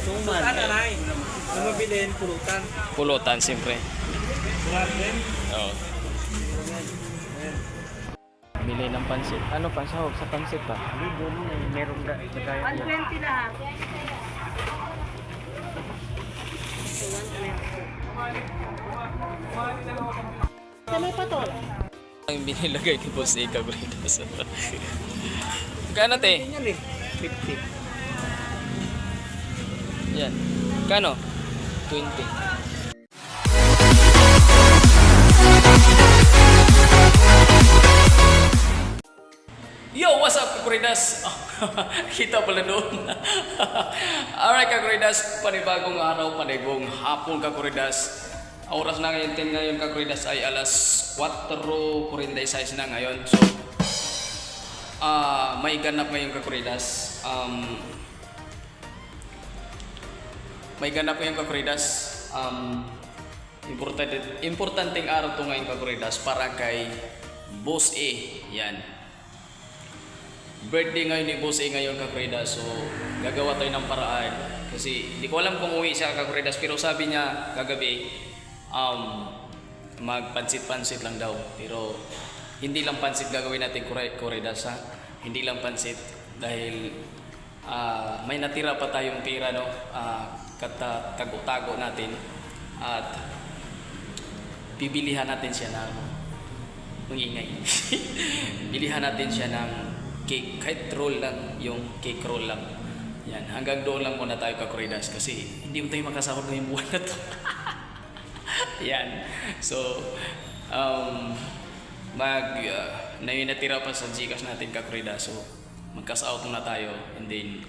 Suman. Anay. Kung mabilin, pulutan. Pulutan, siyempre. Pulutan. Oo. Bili ng pansit. Ano pa? Sahog sa pansit pa? Meron na. 120 lahat. Sa may patol. Ang binilagay ni Boss A Kaguridas. Kano te? Yan eh. 50. Yan. Kano? 20. Yo, what's up, Kakuridas? Kita pala doon. Alright, Kakuridas, panibagong araw, panibagong hapon, Kakuridas. Oras na ngayon, Kakuridas, ay alas 4:46 na ngayon. So, may ganap ngayon, Kakuridas. May ganap ngayon, Kakuridas. Importanteng araw to ngayon, Kakuridas, para kay Boss A. Yan. Birthday ngayon ni Boss A ngayon, Kakuridas. So, gagawa tayo ng paraan. Kasi, hindi ko alam kung uwi siya, Kakuridas. Pero sabi niya, kagabi, magpansit-pansit lang daw. Pero, hindi lang pansit gagawin natin, Kakuridas, ha? Hindi lang pansit. Dahil, may natira pa tayong tira, no? Tago-tago natin. At, bibilihan natin siya ng mangingay. Bilihan natin siya ng cake, kahit roll lang, yung cake roll lang. Yan, hanggang doon lang muna tayo, Kakuridas, kasi hindi mo tayo makasahod ngayong buwan na to. Yan. So, natira pa sa Gcash natin, Kakuridas. So, magkas-out na tayo, and then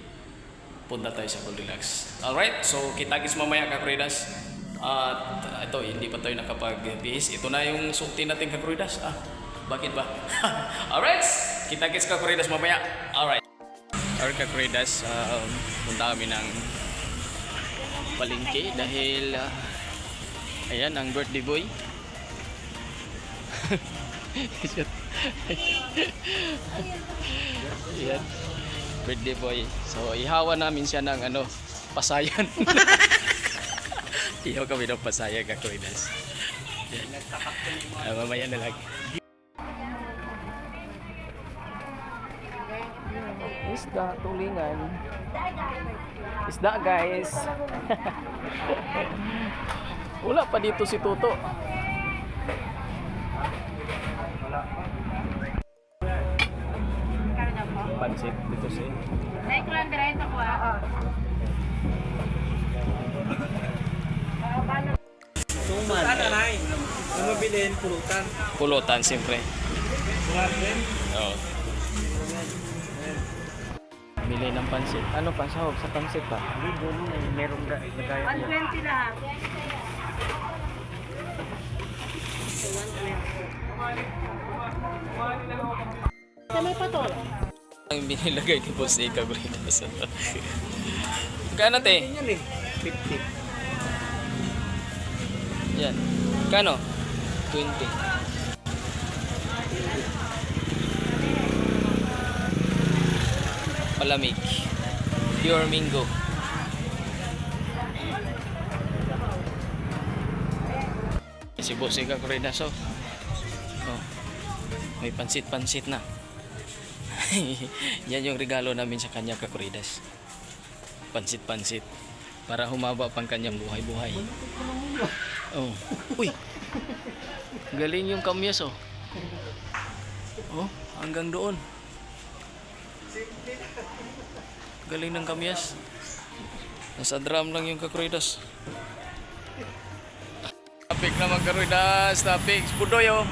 punta tayo sa Goldilocks. Alright, so kita-kits mamaya, Kakuridas. At ito, hindi pa tayo nakapag-bihis. Ito na yung sukti natin, Kakuridas. Bakit ba? Alright, kita-kits, Kakuridas, mamaya. Alright. Alright, Kakuridas, punta kami ng palengke dahil ayan, ang birthday boy. Ayan, birthday boy. So, ihawa namin siya ng pasayan. Ihaw kami ng pasayan, Kakuridas. Mamaya na lang. Isda, tulingan. Isda, guys. Wala pa dito si Toto. Pansit dito si. Naik ko lang diretso ko Suman. Anay. Kung mabilin, pulutan. Pulutan, siyempre. Pulutan. Oo. Bili ng pansit. Ano pa? Sahog sa pansit pa? Meron na. 120 lahat. Sa may patol. Ang binilagay ni Boss A Kaguridas. Kano te? Yan eh. 50. Yan. Kano? 20. Palamig. Pure Mingo. Si Boss A Kaguridas, oh. May pansit-pansit na. Yan yung regalo namin sa kanya, Kakuridas. Pansit-pansit. Para humaba pang kanyang buhay-buhay. Oh. Uy! Galing yung kamyas, oh. Oh, hanggang doon. Galing ng kamyas. Nasa drum lang yung Kakuridas. Tapik naman, Kakuridas. Tapik. Budoy, oh.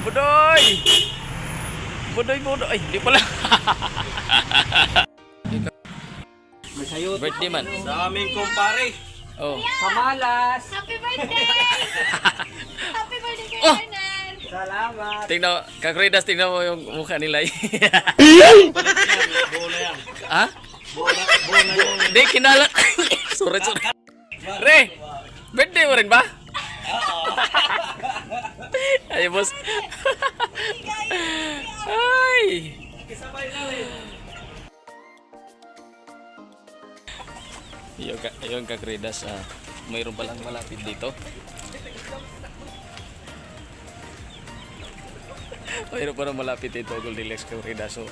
Budoy! Budoy. Ay, di pala. May sayot. Birthday man. Sa aming kumpare. Oh. Sa Malas. Happy birthday! Happy birthday kay Oh! Hernan! Salamat. Tingnan, Kakuridas, tingnan mo yung mukha nila. Bola yan. Ha? Bola yung... Hindi, kinala. Sorry. Re, birthday mo rin ba? Ay, boss. Ay. Ayun kakridas, mayroon palang malapit dito. Mayroon palang malapit dito, Goldilocks kakridas. So,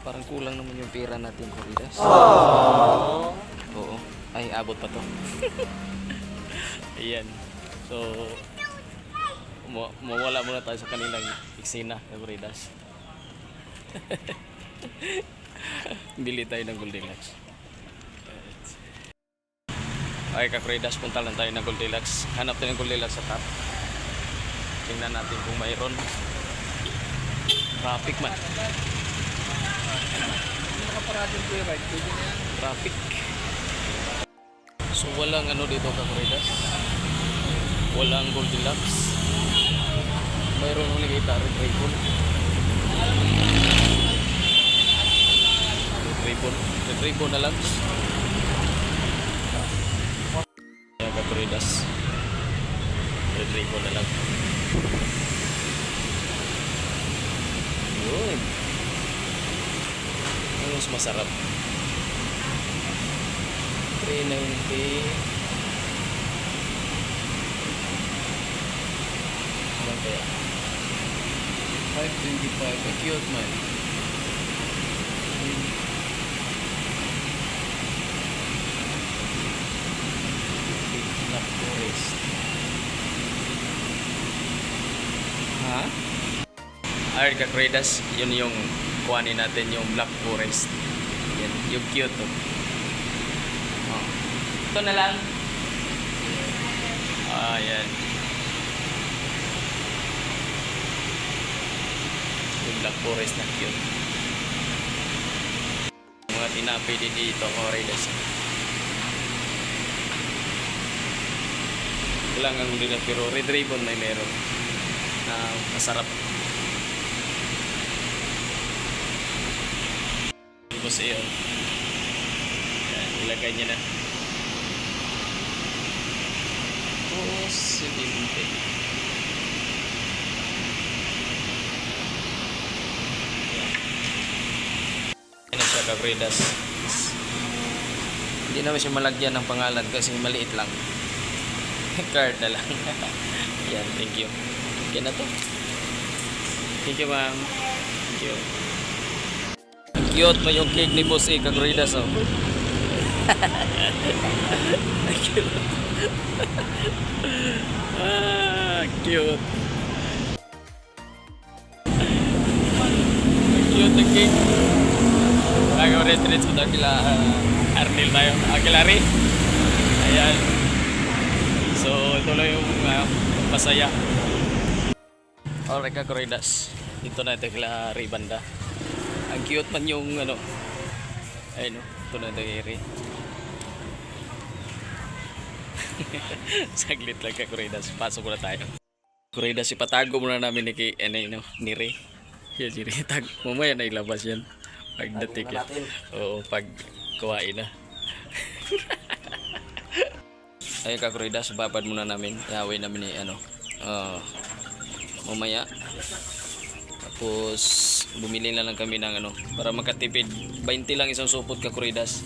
parang kulang naman yung pera natin, kakridas. Oo. Ay, abot pa to. Ayan. So, mawala muna tayo sa kanilang eksena, kakridas. Bili tayo ng Goldilocks. Ay, kakridas, punta lang tayo ng Goldilocks. Hanap tayo ng Goldilocks sa top. Tingnan natin kung mayroon. Traffic man. Traffic. So walang ano dito, kakridas. Walang Goldilocks. Mayroon ulit kita Red Ribbon. Red Ribbon na lang. Ayan, kakridas. Red Ribbon na lang. Yun. Ang mas masarap. 390. Ano kaya? 525. Ang cute man. Black Forest. Ha? Ay, kakridas, yun yung kuhanin natin, yung Black Forest. Yan, yung cute to. Oh. Ito na lang. Yan. Yung Black Forest na cute. Mga tinapi din dito, kakridas. Lang ang din pero Red Ribbon may meron na masarap. Tapos yun, ilagay niya na. Tapos silinte. Yan na siya, kakridas. Hindi naman siya malagyan ng pangalan kasi maliit lang. Card na lang. Yan, thank you. Okay na to. Thank you, ma'am. Thank you. Ang cute mo yung cake ni Boss A, kakridas, oh. Ang cute. Cute. Cute na cake. Nag-retreats ko tayo kila Arnil tayo. Kila Ari. Ayan. So, ito lang yung masaya. Alright, kakridas. Dito na ito kila Ari banda. Ang cute man yung ano. Ayun, ito na ito Ari. Saglit lang, kakridas. Pasok na tayo. Kakridas, ipatago muna namin ni Ray. Yan, si Ray. Mamaya na ilabas yan. Pagdating yan. Oo, pag kuwain na. Ay, kakridas, babad muna namin. Ihawin namin ni mamaya. Tapos bumili na lang kami ng para makatipid. 20 lang isang supot, kakridas.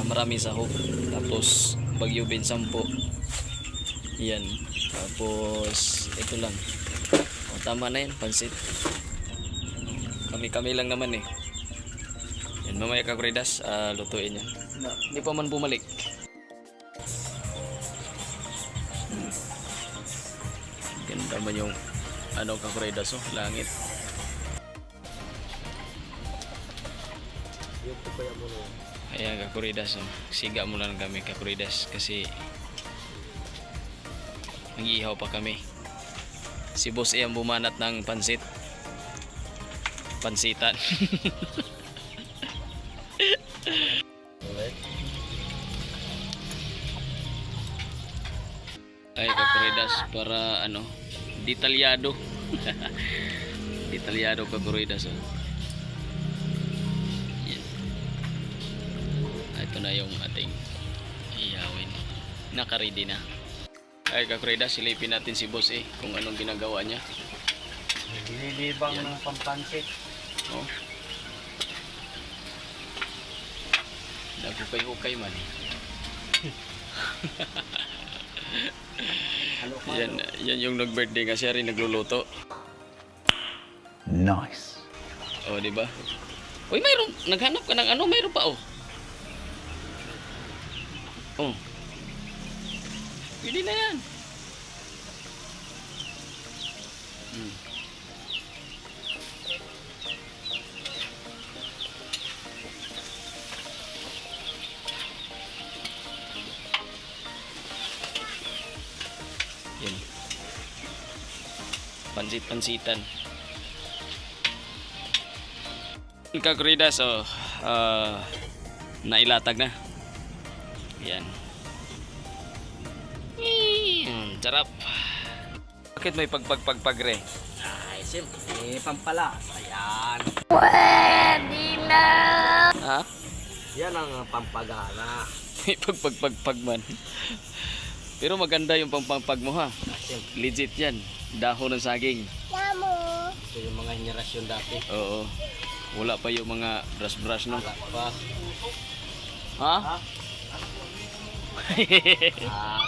Marami sahog. Tapos Bagyo Ben 10. Yan. Tapos ito lang. Tama na yan, pansit. Kami lang naman eh. Yan, mamaya, kakridas, lutuin yan. Hindi pa man bumalik. Ganda man yung kakridas, oh, langit. Ayan, kakridas, oh. Siga muna lang kami, kakridas, kasi mag-ihaw pa kami. Si Boss ay ang bumanat ng pansitan. Ay, kakridas, para detalyado. Detalyado, kakridas, oh. Yan. Ito na yung ating ihawin. Naka-ready na. Ay, kakridas, silipin natin si Boss kung anong ginagawa niya. Nililibang ng pampansit. Oh. Nagukay-ukay man. Halo-halo. Yan yung nag-birthday nga siya rin nagluluto. Nice. Oh, di ba? Uy, mayroon. Naghanap ka ng ano, mayroon pa oh. Oh. Pwede na yan. Hmm. Yan. Pansit-pansitan. Kakurida, so nailatag na. Yan. Sarap. Bakit may pagpagpagpagre? Ay, siyempre, pampalas. Ayan. Pwede na. Ha? Yan ang pampagana. May pagpagpagpag man. Pero maganda yung pampagpag mo ha. Siyempre, Legit yan. Dahon ng saging. Yamo. ito yung mga henerasyon dati. Oo. Wala pa yung mga brush-brush no. Wala pa. Ha? Ah,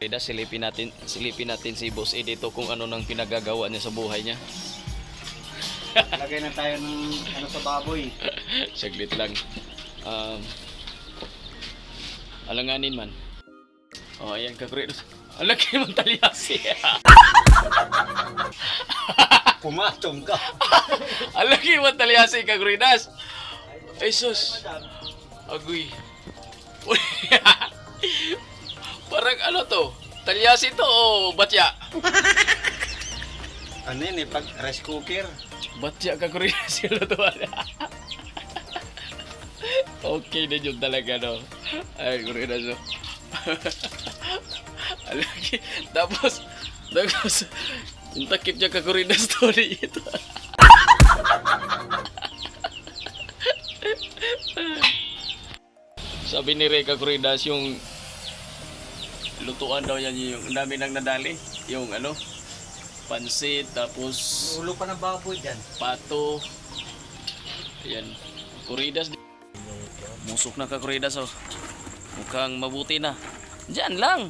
Kaya silipin natin si Boss A dito kung ano nang pinagagawa niya sa buhay niya. lagay na tayo ng ano sa baboy. Saglit lang. Alanganin man. Oh, ayan kakuridos. Alaki mong talyasi. Pumatong ka. Alaki mong talyasi kakuridas. Ay sus. Agoy. Parang ano to? Talyasi to o batya? Ano yun eh, pag rice cooker. Batya kakuridas yung lutuan. Okay na yun talaga no. Ay kakuridas no. Alaki. Tapos yung takip niya kakuridas story ito. Sabi ni Rey Kakuridas yung lutuan daw yan yung dami nang nadali. Yung ano, pansit, tapos Ulo pa ng baboy dyan. pato. Ayan, Kuridas. Musok na Kakuridas oh. Mukhang mabuti na. Diyan lang.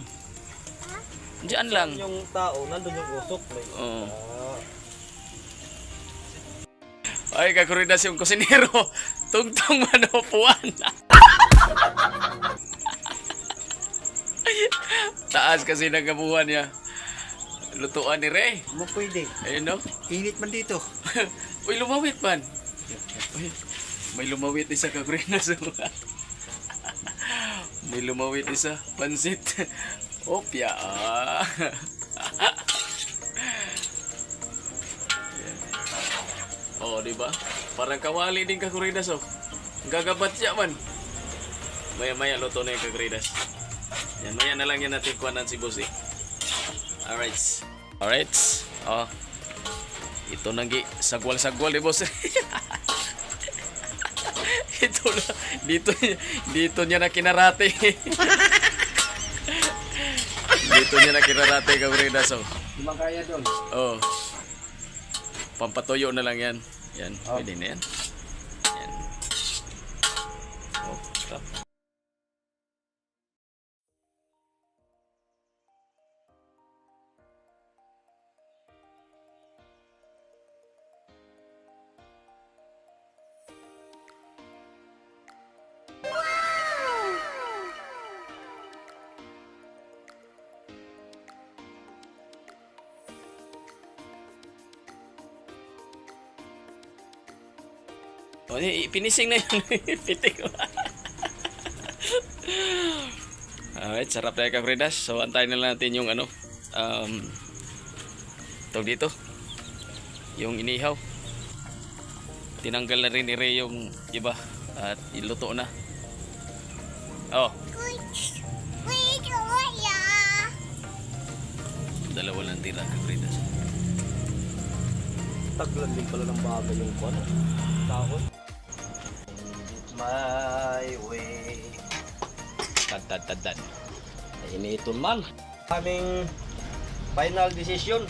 Diyan lang. Yung tao, nandun yung usok. Oo. Ay, Kakuridas yung kusinero. Tungtong manopuan. Taas kasi ng kabuhan niya. Lutuan ni Rey. Mo pwede. Ayun no. Init man dito. Uy, lumawit man. Uy, may lumawit isa Kakuridas. May lumawit isa. Pansit. Opya. Oh, di ba? Parang kawali din Kakuridas oh. Gagabat siya man. Maya-maya luto na yung Kakuridas. Yan, maya na lang yan natin kuhanan si Boss eh. Alright. Alright. Oh. Ito nang sagwal-sagwal ni Boss. Ito na. Dito niya na kinarate. Dito niya na kinarate Kakuridas oh. Di ba kaya doon? Oh. Pampatuyo na lang yan. Yan, pwede na yan. Yan. Oh, stop. Oh, pinising na yun. Pitik ko. Alright, sarap tayo Kakuridas. So, antayin na lang natin yung ano. Tawag dito. Yung inihaw. Tinanggal na rin ni Rey yung iba. At iluto na. Oh, dalawa lang tira Kakuridas. Taglan din pala ng bagay yung ano. Tahon. My way. Tad. Initon man. Aming final decision.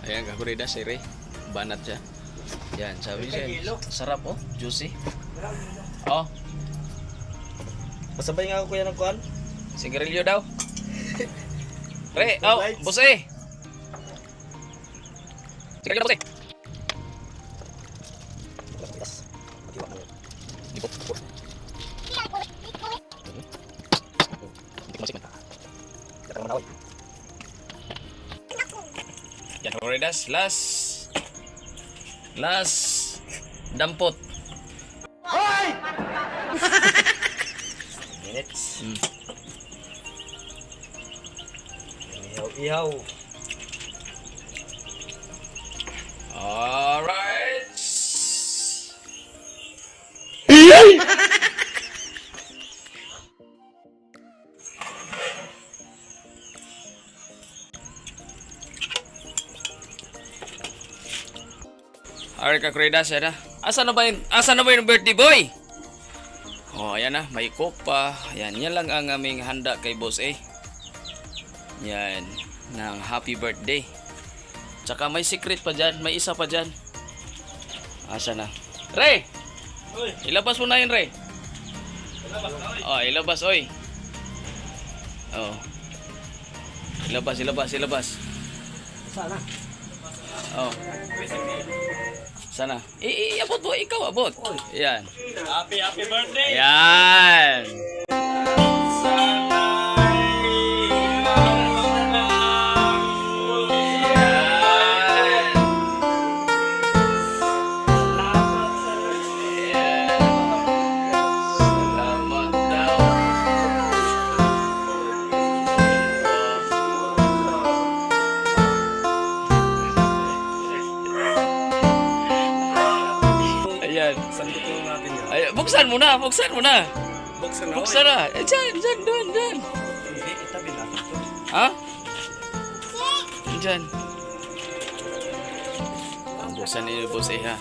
Ayan Kakuridas si Rey. Banat siya. Yan, sabi May siya. hilo. Sarap oh, juicy. Oh, Masabay nga ako kuya ng kuhan. sigarilyo daw. Re, oh, boss eh. Sigarilyo boss eh. Yan, Floridas, last dampot. Minutes. Hmm. Ihaw. Alright. Alright, Kakuridas, yan na. Asa na ba yung birthday boy? Oh, ayan na, may coke pa. Yan lang ang aming handa kay boss eh. Yan, ng happy birthday. Tsaka may secret pa dyan, may isa pa dyan. Asa na? Ray! Ilabas mo na yun, Ray. Oh, ilabas, oy. Oh. Ilabas. Sana. Oh. Sana. Abot mo, ikaw abot. Yan. Happy birthday. Yan. Salamat daw. Ayan. Sandok lang natin yan. Ay, buksan mo na. Buksan na. Buksan na. Diyan, doon. Hindi, itabi natin to. Ha? Diyan. Buksan niyo yung boss eh ha.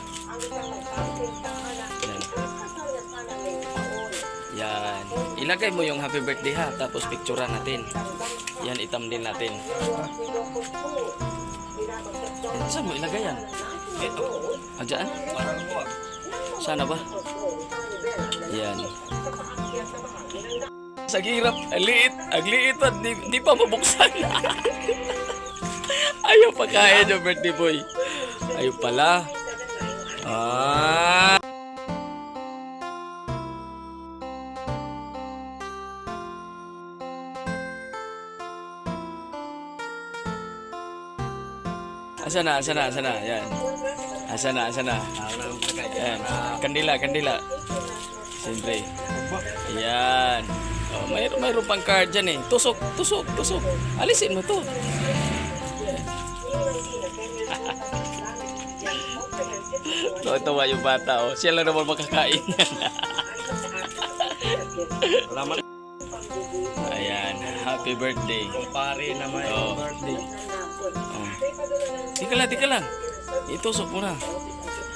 Yan. Ilagay mo yung happy birthday ha. Tapos picturean natin. Yan, itam din natin. Saan mo ilagay yan? Ito. Diyan? Parang buwag. Sana ba? Yan. Sa hirap, ang liit at di pa mabuksan. Ayaw pa kaya yung birthday boy. Ayaw pala. Ah. Asa na? Yan. Asa na? Yan. Kandila. Siyempre. Yan. Oh, mayroon pang card dyan eh. Tusok. Alisin mo to. Tawa yung bata oh. Siya lang naman makakain. Salamat. Ayan. Happy birthday. Kumpare na may Oh. birthday. Oh. Tika lang. Itusok mo na.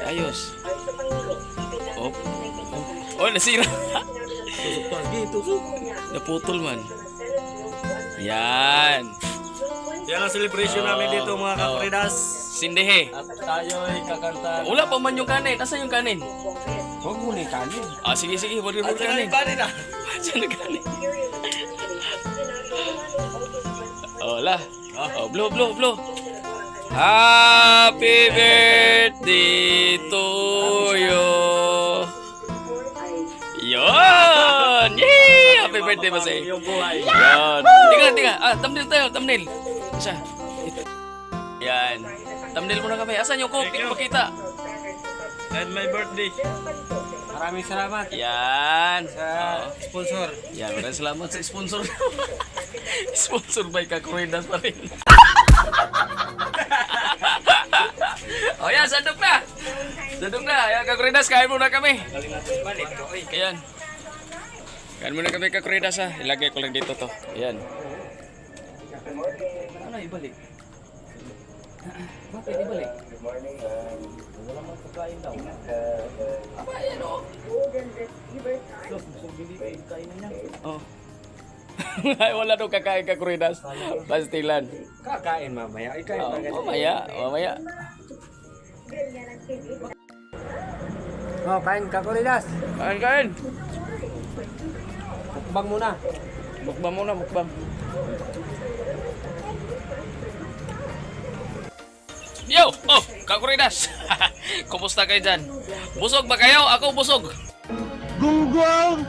Ayos. Oh. Oh, nasira. Tusok. Naputol man. Yan. Yan ang celebration namin dito mga Kakuridas. Sindehe. At tayo ay kakanta. Wala pa man yung kanin. Nasaan yung kanin? Huwag mo na kanin. Ah, sige. Wala mo kanin. Kanin ah. Diyan na kanin. Oh, la. Oh, blow. Happy birthday to you. Yon! Yay! Happy birthday, Boss eh. Yung buhay. Yan. Tika. Thumbnail. Isa. Yan. Thumbnail muna kami. Asan yung coke? Hindi ko makita. And my birthday. Maraming salamat Yan. sa sponsor. Yan. Maraming salamat sa sponsor. Sponsor by Kakuridas pa rin. O yan, sandok na. Yan, Kakuridas, kain muna kami. Ayan. Kain muna kami, Kakuridas ha. Ilagay ko lang dito to. Ayan. Ano ibalik? Bakit ibalik? Wala mang pagkain daw. Aba, yan o. Oh. Ay, wala daw kakain, Kakuridas. Pastilan. Kakain mamaya. Ikain Oh, mamaya. Oh, kain ka, Kuridas. Kain. Mukbang muna. Mukbang muna, mukbang. Yo! Oh, Kakuridas! Kumusta kayo dyan? Busog ba kayo? Ako busog. Gunggong!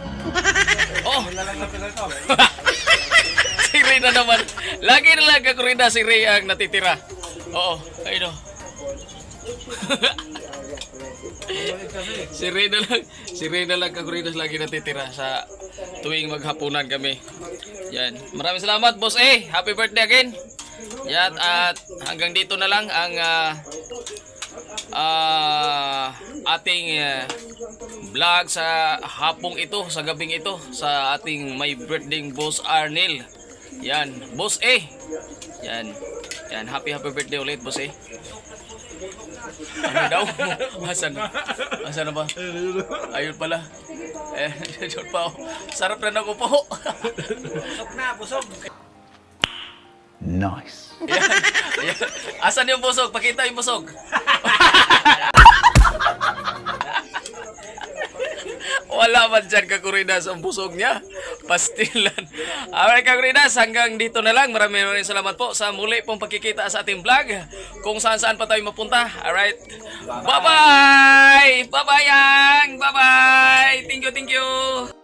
Oh! Si Ray na naman. Lagi na lang Kakuridas si Ray ang natitira. Oo, ayun o. Si Ray na lang Kakuridas lagi natitira sa tuwing maghapunan kami. Yan. Maraming salamat, boss. Happy birthday again. Yan, at hanggang dito na lang ang ating vlog sa hapong ito, sa gabing ito, sa ating may birthday boss Arnel. Yan, boss Yan. Yan, happy birthday ulit, boss Ano daw? Asan na ba? Ayun pala. Yun pa ako. Sarap na ako po. Busog. Nice. Yan. Asan yung busog? Pakita yung busog. Wala man dyan, Kakuridas, ang busog niya. Pastilan. Alright, Kakuridas, hanggang dito na lang. Maraming salamat po sa muli pong pagkikita sa ating vlog. Kung saan pa tayo mapunta. Alright. Bye-bye! Bye-bye, Yang! Bye-bye! Thank you.